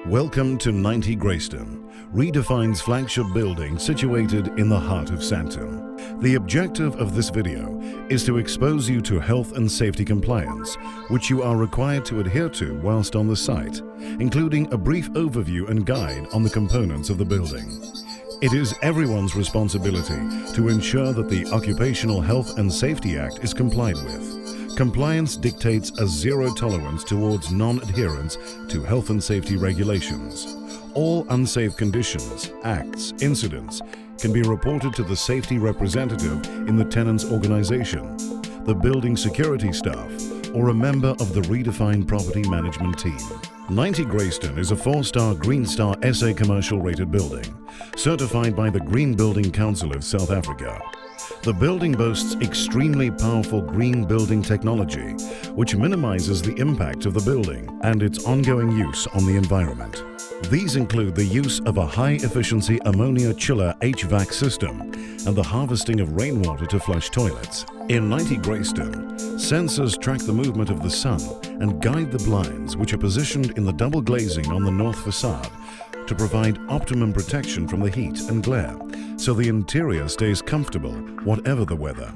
Welcome to 90 Grayston, Redefine's flagship building situated in the heart of Sandton. The objective of this video is to expose you to health and safety compliance, which you are required to adhere to whilst on the site, including a brief overview and guide on the components of the building. It is everyone's responsibility to ensure that the Occupational Health and Safety Act is complied with. Compliance dictates a zero tolerance towards non-adherence to health and safety regulations. All unsafe conditions, acts, incidents can be reported to the safety representative in the tenant's organization, the building security staff, or a member of the Redefine Property Management team. 90 Grayston is a 4-star Green Star SA commercial rated building, certified by the Green Building Council of South Africa. The building boasts extremely powerful green building technology, which minimizes the impact of the building and its ongoing use on the environment. These include the use of a high-efficiency ammonia chiller HVAC system and the harvesting of rainwater to flush toilets. In 90 Grayston, sensors track the movement of the sun and guide the blinds, which are positioned in the double glazing on the north facade to provide optimum protection from the heat and glare, so the interior stays comfortable whatever the weather.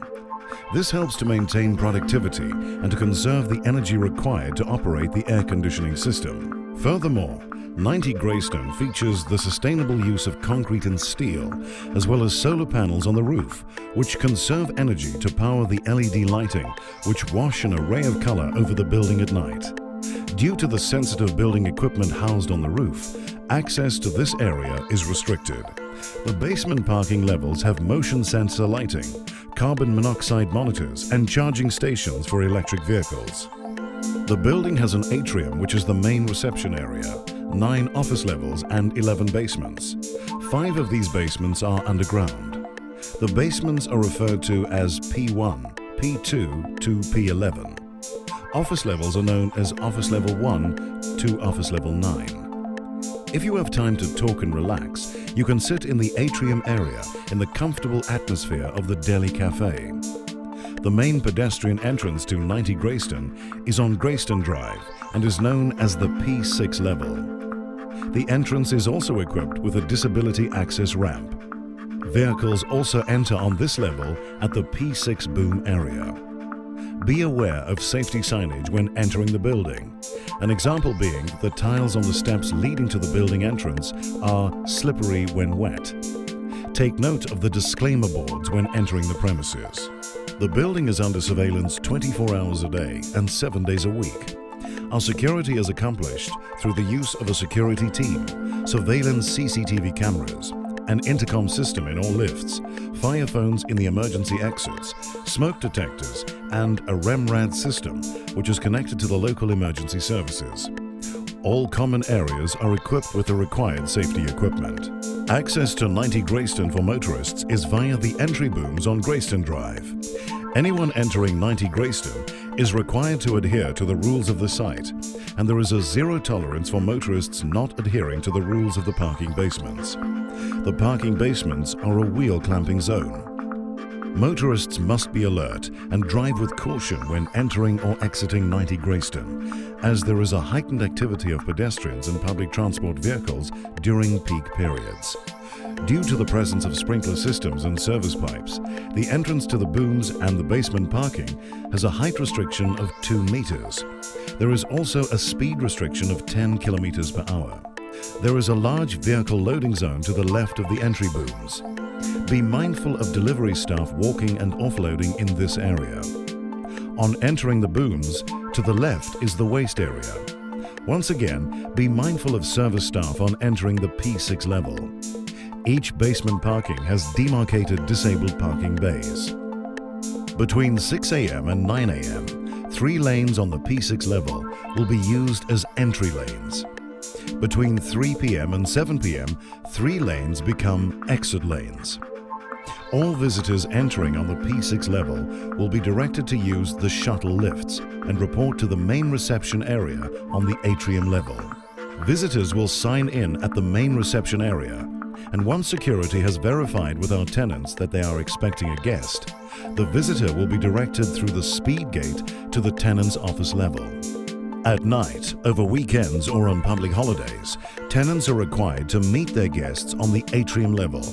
This helps to maintain productivity and to conserve the energy required to operate the air conditioning system. Furthermore, 90 Grayston features the sustainable use of concrete and steel, as well as solar panels on the roof, which conserve energy to power the LED lighting, which wash an array of color over the building at night. Due to the sensitive building equipment housed on the roof, access to this area is restricted. The basement parking levels have motion sensor lighting, carbon monoxide monitors, and charging stations for electric vehicles. The building has an atrium, which is the main reception area, 9 office levels and 11 basements. 5 of these basements are underground. The basements are referred to as P1, P2 to P11. Office levels are known as Office Level 1 to Office Level 9. If you have time to talk and relax, you can sit in the atrium area in the comfortable atmosphere of the Deli Cafe. The main pedestrian entrance to 90 Grayston is on Grayston Drive and is known as the P6 level. The entrance is also equipped with a disability access ramp. Vehicles also enter on this level at the P6 boom area. Be aware of safety signage when entering the building. An example being that the tiles on the steps leading to the building entrance are slippery when wet. Take note of the disclaimer boards when entering the premises. The building is under surveillance 24 hours a day and 7 days a week. Our security is accomplished through the use of a security team, surveillance CCTV cameras, an intercom system in all lifts, fire phones in the emergency exits, smoke detectors, and a REMRAD system, which is connected to the local emergency services. All common areas are equipped with the required safety equipment. Access to 90 Grayston for motorists is via the entry booms on Grayston Drive. Anyone entering 90 Grayston is required to adhere to the rules of the site, and there is a zero tolerance for motorists not adhering to the rules of the parking basements. The parking basements are a wheel clamping zone. Motorists must be alert and drive with caution when entering or exiting 90 Grayston, as there is a heightened activity of pedestrians and public transport vehicles during peak periods. Due to the presence of sprinkler systems and service pipes, the entrance to the booms and the basement parking has a height restriction of 2 meters. There is also a speed restriction of 10 kilometers per hour. There is a large vehicle loading zone to the left of the entry booms. Be mindful of delivery staff walking and offloading in this area. On entering the booms, to the left is the waste area. Once again, be mindful of service staff on entering the P6 level. Each basement parking has demarcated disabled parking bays. Between 6 a.m. and 9 a.m., 3 lanes on the P6 level will be used as entry lanes. Between 3 p.m. and 7 p.m., 3 lanes become exit lanes. All visitors entering on the P6 level will be directed to use the shuttle lifts and report to the main reception area on the atrium level. Visitors will sign in at the main reception area, and once security has verified with our tenants that they are expecting a guest, the visitor will be directed through the speed gate to the tenant's office level. At night, over weekends or on public holidays, tenants are required to meet their guests on the atrium level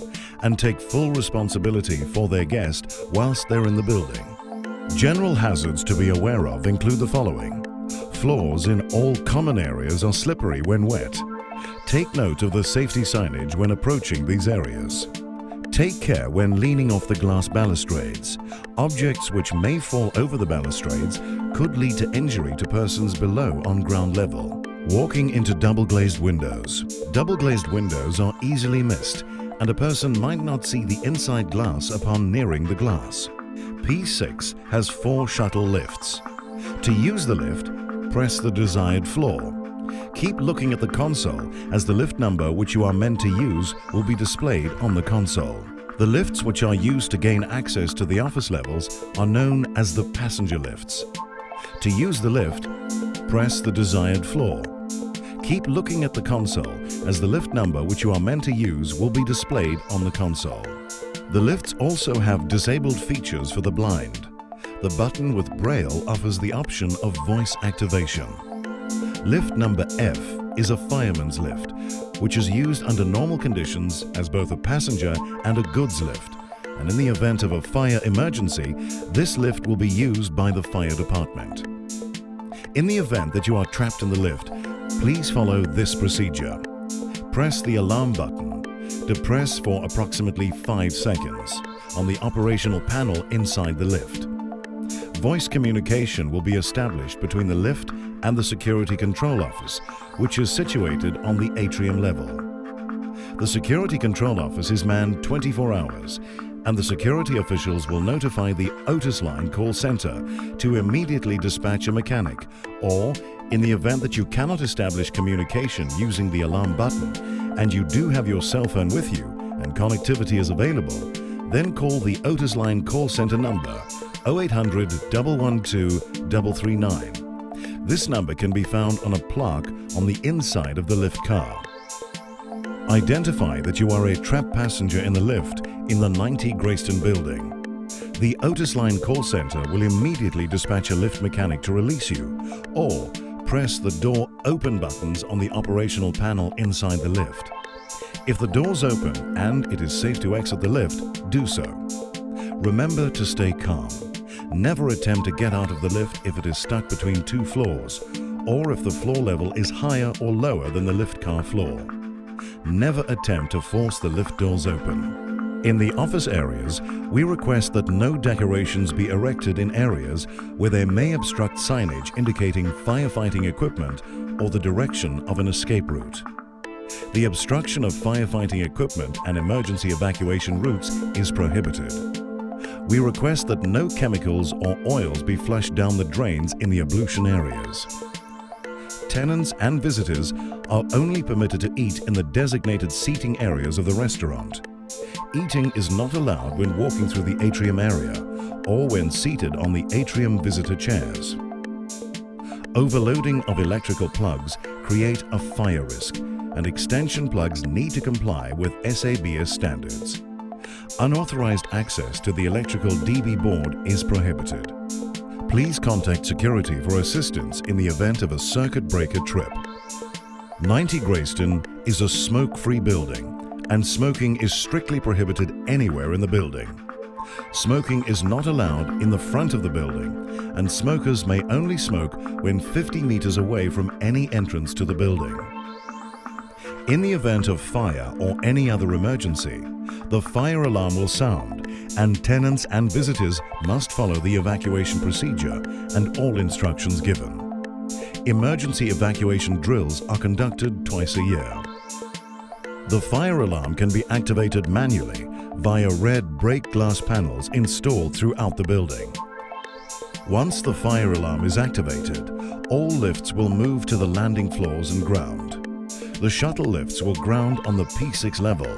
and take full responsibility for their guest whilst they're in the building. General hazards to be aware of include the following. Floors in all common areas are slippery when wet. Take note of the safety signage when approaching these areas. Take care when leaning off the glass balustrades. Objects which may fall over the balustrades could lead to injury to persons below on ground level. Walking into double-glazed windows. Double-glazed windows are easily missed, and a person might not see the inside glass upon nearing the glass. P6 has 4 shuttle lifts. To use the lift, press the desired floor. Keep looking at the console, as the lift number which you are meant to use will be displayed on the console. The lifts which are used to gain access to the office levels are known as the passenger lifts. To use the lift, press the desired floor. Keep looking at the console, as the lift number which you are meant to use will be displayed on the console. The lifts also have disabled features for the blind. The button with Braille offers the option of voice activation. Lift number F is a fireman's lift, which is used under normal conditions as both a passenger and a goods lift. And in the event of a fire emergency, this lift will be used by the fire department. In the event that you are trapped in the lift, please follow this procedure. Press the alarm button. Depress for approximately 5 seconds on the operational panel inside the lift. Voice communication will be established between the lift and the security control office, which is situated on the atrium level. The security control office is manned 24 hours, and the security officials will notify the Otis Line call center to immediately dispatch a mechanic, or in the event that you cannot establish communication using the alarm button and you do have your cell phone with you and connectivity is available, then call the Otis Line call center number 0800 112 339. This number can be found on a plaque on the inside of the lift car. Identify that you are a trapped passenger in the lift in the 90 Grayston building. The Otis Line call center will immediately dispatch a lift mechanic to release you, or press the door open buttons on the operational panel inside the lift. If the doors open and it is safe to exit the lift, do so. Remember to stay calm. Never attempt to get out of the lift if it is stuck between 2 floors, or if the floor level is higher or lower than the lift car floor. Never attempt to force the lift doors open. In the office areas, we request that no decorations be erected in areas where they may obstruct signage indicating firefighting equipment or the direction of an escape route. The obstruction of firefighting equipment and emergency evacuation routes is prohibited. We request that no chemicals or oils be flushed down the drains in the ablution areas. Tenants and visitors are only permitted to eat in the designated seating areas of the restaurant. Eating is not allowed when walking through the atrium area or when seated on the atrium visitor chairs. Overloading of electrical plugs create a fire risk, and extension plugs need to comply with SABS standards. Unauthorized access to the electrical DB board is prohibited. Please contact security for assistance in the event of a circuit breaker trip. 90 Grayston is a smoke-free building, and smoking is strictly prohibited anywhere in the building. Smoking is not allowed in the front of the building, and smokers may only smoke when 50 meters away from any entrance to the building. In the event of fire or any other emergency, the fire alarm will sound, and tenants and visitors must follow the evacuation procedure and all instructions given. Emergency evacuation drills are conducted twice a year. The fire alarm can be activated manually via red break glass panels installed throughout the building. Once the fire alarm is activated, all lifts will move to the landing floors and ground. The shuttle lifts will ground on the P6 level,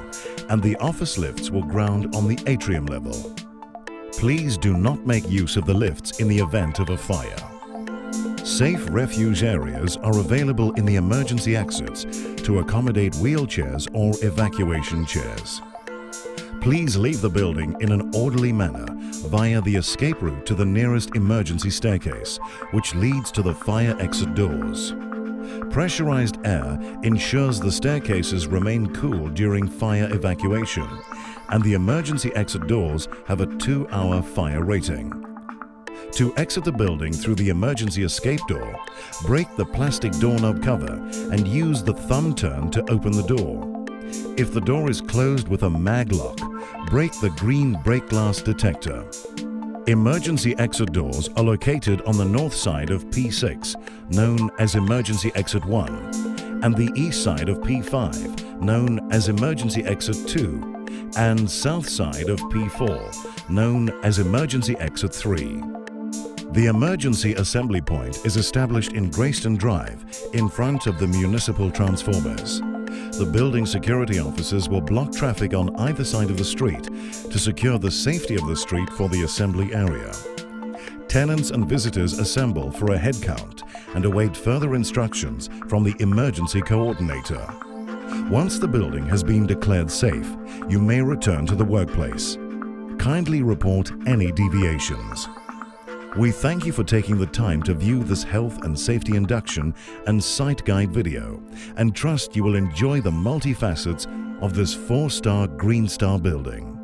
and the office lifts will ground on the atrium level. Please do not make use of the lifts in the event of a fire. Safe refuge areas are available in the emergency exits to accommodate wheelchairs or evacuation chairs. Please leave the building in an orderly manner via the escape route to the nearest emergency staircase, which leads to the fire exit doors. Pressurized air ensures the staircases remain cool during fire evacuation, and the emergency exit doors have a 2-hour fire rating. To exit the building through the emergency escape door, break the plastic doorknob cover and use the thumb turn to open the door. If the door is closed with a mag lock, break the green break glass detector. Emergency exit doors are located on the north side of P6, known as Emergency Exit 1, and the east side of P5, known as Emergency Exit 2, and south side of P4, known as Emergency Exit 3. The emergency assembly point is established in Grayston Drive in front of the municipal transformers. The building security officers will block traffic on either side of the street to secure the safety of the street for the assembly area. Tenants and visitors assemble for a head count and await further instructions from the emergency coordinator. Once the building has been declared safe, you may return to the workplace. Kindly report any deviations. We thank you for taking the time to view this health and safety induction and site guide video, and trust you will enjoy the multifacets of this 4-star Green Star building.